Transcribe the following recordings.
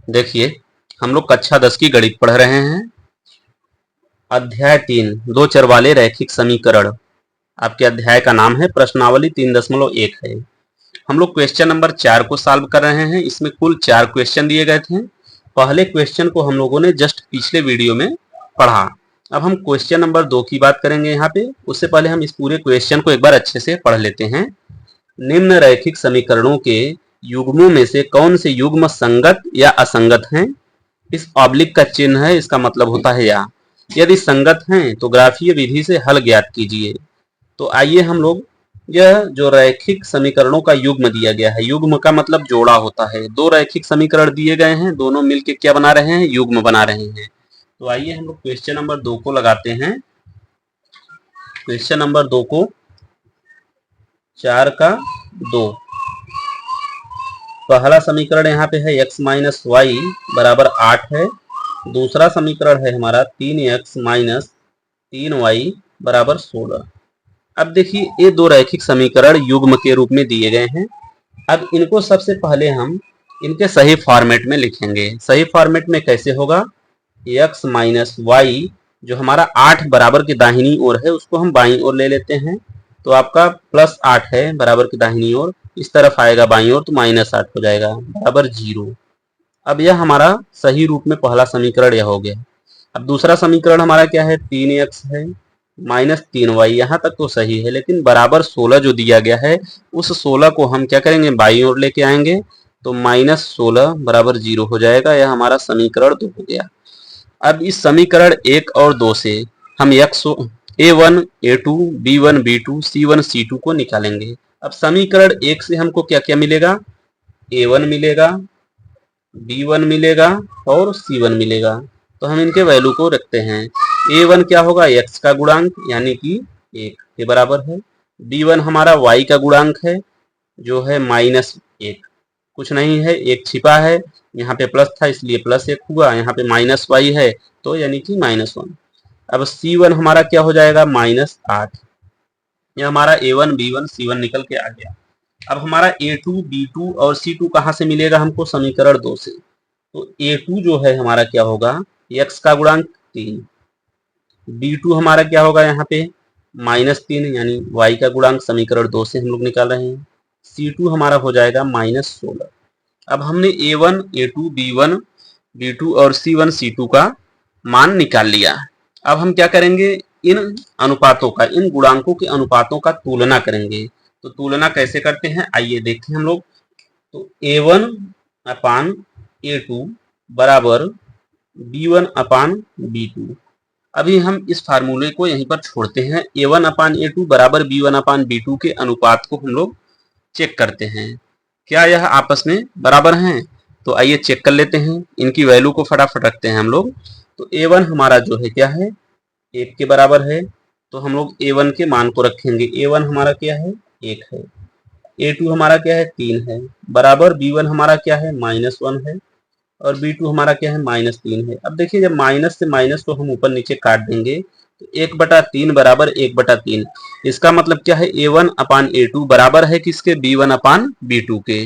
देखिए, हम लोग कक्षा 10 की गणित पढ़ रहे हैं। अध्याय 3 दो चर वाले रैखिक समीकरण। आपके अध्याय का नाम है प्रश्नावली 3.1 है। हम लोग क्वेश्चन नंबर 4 को सॉल्व कर रहे हैं। इसमें कुल 4 क्वेश्चन दिए गए थे। पहले क्वेश्चन को हम लोगों ने जस्ट पिछले वीडियो में पढ़ा। अब हम क्वेश्चन नंबर 2 की बात करेंगे यहाँ पे। उससे पहले हम इस पूरे क्वेश्चन को एक बार अच्छे से पढ़ लेते हैं। निम्न रैखिक समीकरणों के युग्मों में से कौन से युग्म संगत या असंगत हैं? इस ऑब्लिक का चिन्ह है, इसका मतलब होता है या। यदि संगत हैं तो ग्राफीय विधि से हल ज्ञात कीजिए। तो आइए हम लोग, यह जो रैखिक समीकरणों का युग्म दिया गया है, युग्म का मतलब जोड़ा होता है। दो रैखिक समीकरण दिए गए हैं, दोनों मिलके क्या बना रहे हैं? युग्म बना रहे हैं। तो आइए हम लोग क्वेश्चन नंबर 2 को लगाते हैं। क्वेश्चन नंबर 2 को 4 का 2। पहला समीकरण यहाँ पे है x माइनस वाई बराबर 8 है। दूसरा समीकरण है हमारा 3x माइनस 3y बराबर 16। अब देखिए, ये दो रैखिक समीकरण युग्म के रूप में दिए गए हैं। अब इनको सबसे पहले हम इनके सही फॉर्मेट में लिखेंगे। सही फॉर्मेट में कैसे होगा? x माइनस वाई जो हमारा 8 बराबर की दाहिनी ओर है, उसको हम बाईं ओर ले लेते हैं। तो आपका प्लस 8 है बराबर की दाहिनी ओर, इस तरफ आएगा बाईं ओर, तो माइनस 8 हो जाएगा बराबर 0। अब यह हमारा सही रूप में पहला समीकरण यह हो गया। अब दूसरा समीकरण हमारा क्या है? 3x है माइनस 3y। यहाँ तक तो सही है, लेकिन बराबर 16 जो दिया गया है, उस 16 को हम क्या करेंगे? बाईं ओर लेके आएंगे, तो माइनस 16 बराबर 0 हो जाएगा। यह हमारा समीकरण 2 हो गया। अब इस समीकरण 1 और 2 से हम a1 a2 b1 b2 c1 c2 को निकालेंगे। अब समीकरण 1 से हमको क्या क्या मिलेगा? a1 मिलेगा, b1 मिलेगा और c1 मिलेगा। तो हम इनके वैल्यू को रखते हैं। a1 क्या होगा? x का गुणांक यानी कि 1 के बराबर है। b1 हमारा y का गुणांक है जो है -1, कुछ नहीं है, एक छिपा है, यहाँ पे प्लस था इसलिए +1 हुआ, यहाँ पे -y है तो यानी कि -1। अब c1 हमारा क्या हो जाएगा? -8। यह हमारा a1 b1 c1 निकल के आ गया। अब हमारा a2 b2 और c2 कहाँ से मिलेगा हमको? समीकरण 2 से। तो a2 जो है हमारा क्या होगा? x का गुणांक 3। b2 हमारा क्या होगा? यहाँ पे -3 यानी y का गुणांक समीकरण 2 से हम लोग निकाल रहे हैं। c2 हमारा हो जाएगा -16। अब हमने a1 a2 b1 b2 और c1 c2 का मान निकाल लिया। अब हम क्या करेंगे? इन अनुपातों का, इन गुणांकों के अनुपातों का तुलना करेंगे। तो तुलना कैसे करते हैं आइए देखते हैं हम लोग। तो a1 अपान a2 बराबर b1 अपान b2। अभी हम इस फार्मूले को यहीं पर छोड़ते हैं। a1 अपान a2 बराबर b1 अपान b2 के अनुपात को हम लोग चेक करते हैं, क्या यह आपस में बराबर हैं? तो आइए चेक कर लेते हैं। इनकी वैल्यू को फटाफट रखते हैं हम लोग। तो a1 हमारा जो है क्या है? 1 के बराबर है, तो हम लोग a1 के मान को रखेंगे। a1 हमारा क्या है? 1 है। a2 हमारा क्या है? 3 है बराबर b1 हमारा क्या है? -1 है और b2 हमारा क्या है? -3 है। अब देखिए, जब माइनस से माइनस को हम ऊपर नीचे काट देंगे तो 1/3 बराबर 1/3। इसका मतलब क्या है? a1 अपान a2 बराबर है किसके? b1 अपान b2 के।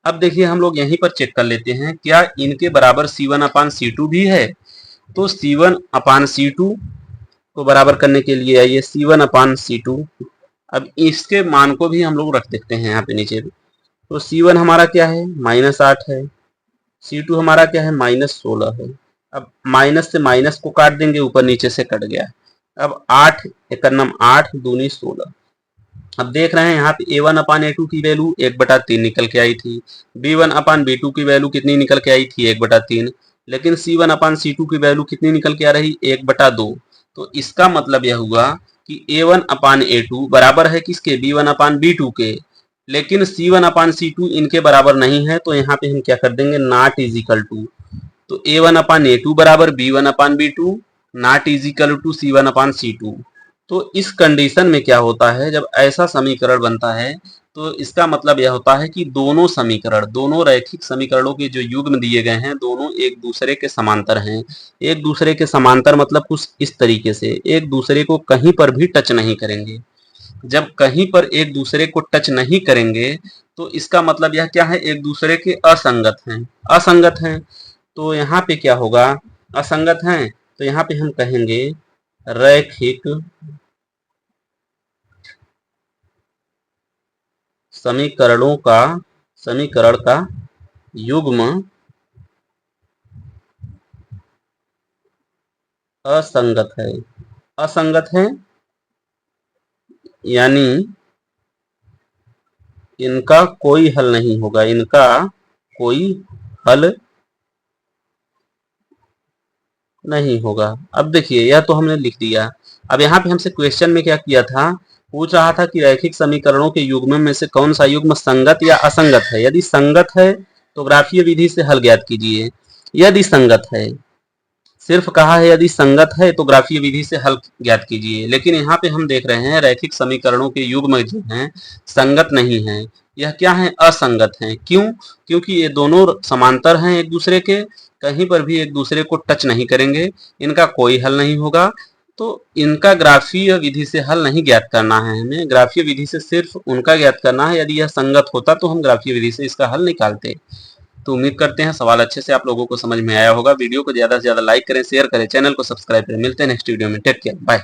अब देखिए, हम लोग यहीं पर चेक कर लेते हैं, क्या इनके बराबर c1 अपान c2 भी है? तो c1 अपान c2 को बराबर करने के लिए आइए c1 अपान c2, अब इसके मान को भी हम लोग रख देते हैं यहाँ पे नीचे। तो c1 हमारा क्या है? -8 है। c2 हमारा क्या है? -16 है। अब माइनस से माइनस को काट देंगे, ऊपर नीचे से कट गया। अब 8 एक नम 8 दूनी 16। अब देख रहे हैं यहाँ पे a1 अपान a2 की वैल्यू 1/3 निकल के आई थी। b1 अपान b2 की वैल्यू कितनी निकल के आई थी? 1/3। लेकिन c1 अपान c2 की वैल्यू कितनी निकल के आ रही? 1/2। तो इसका मतलब यह हुआ कि a1 अपान a2 बराबर है किसके? b1 अपान b2 के। लेकिन c1 अपान c2 इनके बराबर नहीं है, तो यहाँ पे हम क्या कर देंगे? Not is equal to. तो a1 अपान a2 बराबर b1 upon b2 not is equal to c1 upon c2। तो इस कंडीशन में क्या होता है? जब ऐसा समीकरण बनता है तो इसका मतलब यह होता है कि दोनों समीकरण, दोनों रैखिक समीकरणों के जो युग्म दिए गए हैं, दोनों एक दूसरे के समांतर हैं। एक दूसरे के समांतर मतलब कुछ इस तरीके से, एक दूसरे को कहीं पर भी टच नहीं करेंगे। जब कहीं पर एक दूसरे को टच नहीं करेंगे तो इसका मतलब यह क्या है? एक दूसरे के असंगत हैं। असंगत हैं तो यहाँ पे क्या होगा, असंगत हैं, तो यहाँ पे हम कहेंगे रैखिक समीकरण का युग्म असंगत है। असंगत है यानी इनका कोई हल नहीं होगा, इनका कोई हल नहीं होगा। अब देखिए यह तो हमने लिख दिया। अब यहाँ पे हमसे क्वेश्चन में क्या किया था, पूछ रहा था कि रैखिक समीकरणों के युग्म में से कौन सा युग्म संगत या असंगत है। यदि संगत है तो ग्राफीय विधि से हल ज्ञात कीजिए। यदि संगत है, सिर्फ कहा है यदि संगत है तो ग्राफीय विधि से हल ज्ञात कीजिए, लेकिन यहाँ पे हम देख रहे हैं रैखिक समीकरणों के युग्म जो हैं संगत नहीं है, यह क्या है, असंगत हैं। क्यों? क्योंकि ये दोनों समांतर हैं एक दूसरे के, कहीं पर भी एक दूसरे को टच नहीं करेंगे, इनका कोई हल नहीं होगा। तो इनका ग्राफीय विधि से हल नहीं ज्ञात करना है, हमें ग्राफीय विधि से सिर्फ उनका ज्ञात करना है। यदि यह संगत होता तो हम ग्राफीय विधि से इसका हल निकालते। तो उम्मीद करते हैं सवाल अच्छे से आप लोगों को समझ में आया होगा। वीडियो को ज़्यादा से ज़्यादा लाइक करें, शेयर करें, चैनल को सब्सक्राइब करें। मिलते हैं नेक्स्ट वीडियो में। Take care, bye.